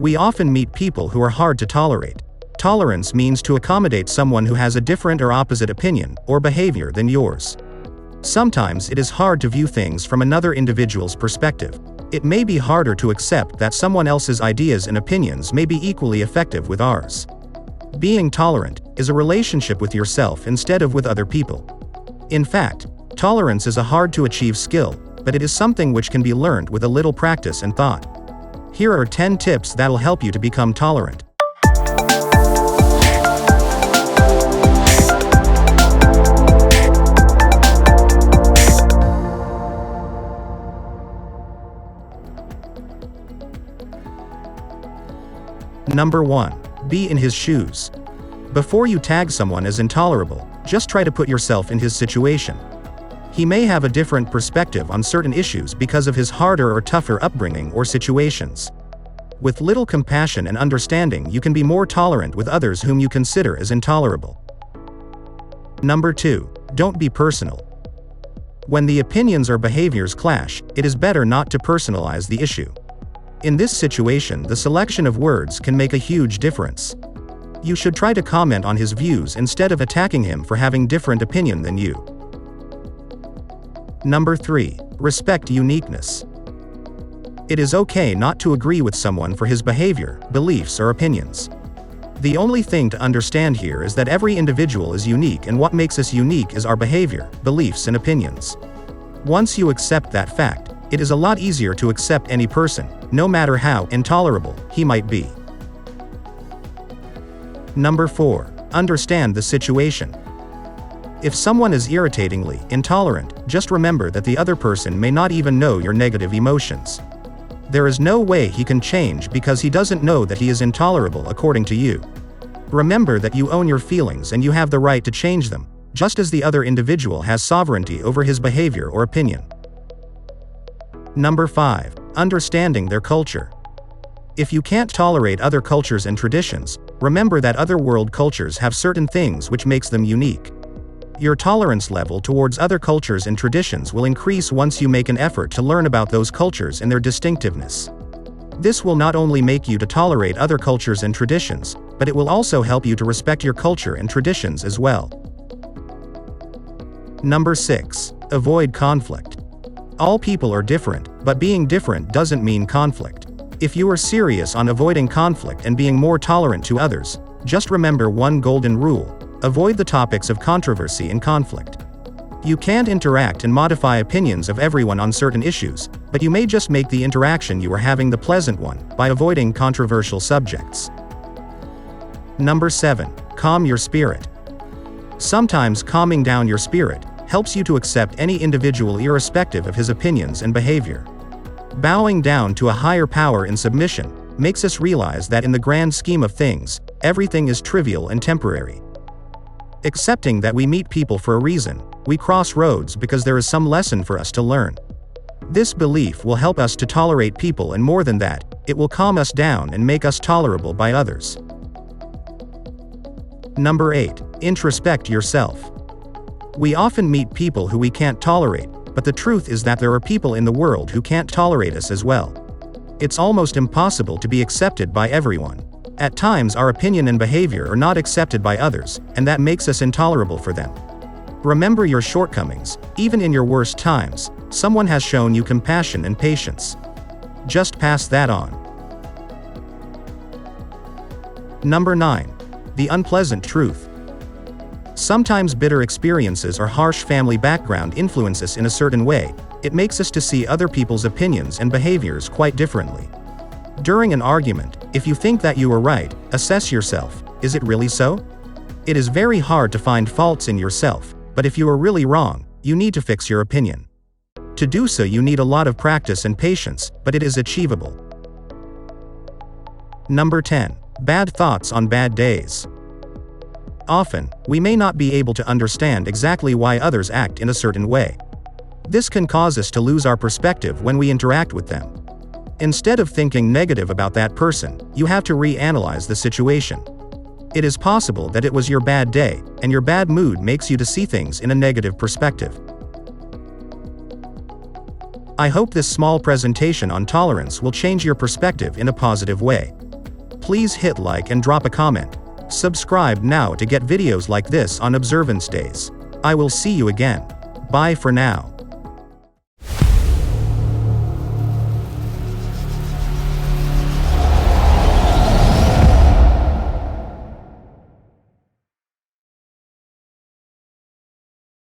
We often meet people who are hard to tolerate. Tolerance means to accommodate someone who has a different or opposite opinion or behavior than yours. Sometimes it is hard to view things from another individual's perspective. It may be harder to accept that someone else's ideas and opinions may be equally effective with ours. Being tolerant is a relationship with yourself instead of with other people. In fact, tolerance is a hard-to-achieve skill, but it is something which can be learned with a little practice and thought. Here are 10 tips that'll help you to become tolerant. Number 1. Be in his shoes. Before you tag someone as intolerable, just try to put yourself in his situation. He may have a different perspective on certain issues because of his harder or tougher upbringing or situations. With little compassion and understanding, you can be more tolerant with others whom you consider as intolerable. Number 2. Don't be personal. When the opinions or behaviors clash, it is better not to personalize the issue. In this situation, the selection of words can make a huge difference. You should try to comment on his views instead of attacking him for having different opinion than you. Number 3. Respect uniqueness. It is okay not to agree with someone for his behavior, beliefs, or opinions. The only thing to understand here is that every individual is unique, and what makes us unique is our behavior, beliefs, and opinions. Once you accept that fact, it is a lot easier to accept any person, no matter how intolerable he might be. Number 4. Understand the situation. If someone is irritatingly intolerant, just remember that the other person may not even know your negative emotions. There is no way he can change because he doesn't know that he is intolerable according to you. Remember that you own your feelings and you have the right to change them, just as the other individual has sovereignty over his behavior or opinion. Number 5. Understanding their culture. If you can't tolerate other cultures and traditions, remember that other world cultures have certain things which makes them unique. Your tolerance level towards other cultures and traditions will increase once you make an effort to learn about those cultures and their distinctiveness. This will not only make you to tolerate other cultures and traditions, but it will also help you to respect your culture and traditions as well. Number 6. Avoid conflict. All people are different, but being different doesn't mean conflict. If you are serious on avoiding conflict and being more tolerant to others, just remember one golden rule: avoid the topics of controversy and conflict. You can't interact and modify opinions of everyone on certain issues, but you may just make the interaction you are having the pleasant one by avoiding controversial subjects. Number 7. Calm your spirit. Sometimes calming down your spirit helps you to accept any individual irrespective of his opinions and behavior. Bowing down to a higher power in submission makes us realize that in the grand scheme of things, everything is trivial and temporary. Accepting that we meet people for a reason, we cross roads because there is some lesson for us to learn. This belief will help us to tolerate people, and more than that, it will calm us down and make us tolerable by others. Number 8. Introspect yourself. We often meet people who we can't tolerate, but the truth is that there are people in the world who can't tolerate us as well. It's almost impossible to be accepted by everyone. At times our opinion and behavior are not accepted by others, and that makes us intolerable for them. Remember your shortcomings. Even in your worst times, someone has shown you compassion and patience. Just pass that on. Number 9. The unpleasant truth. Sometimes bitter experiences or harsh family background influence us in a certain way. It makes us to see other people's opinions and behaviors quite differently. During an argument, if you think that you are right, assess yourself: is it really so? It is very hard to find faults in yourself, but if you are really wrong, you need to fix your opinion. To do so, you need a lot of practice and patience, but it is achievable. Number 10. Bad thoughts on bad days. Often, we may not be able to understand exactly why others act in a certain way. This can cause us to lose our perspective when we interact with them. Instead of thinking negative about that person, you have to reanalyze the situation. It is possible that it was your bad day, and your bad mood makes you to see things in a negative perspective. I hope this small presentation on tolerance will change your perspective in a positive way. Please hit like and drop a comment. Subscribe now to get videos like this on observance days. I will see you again. Bye for now.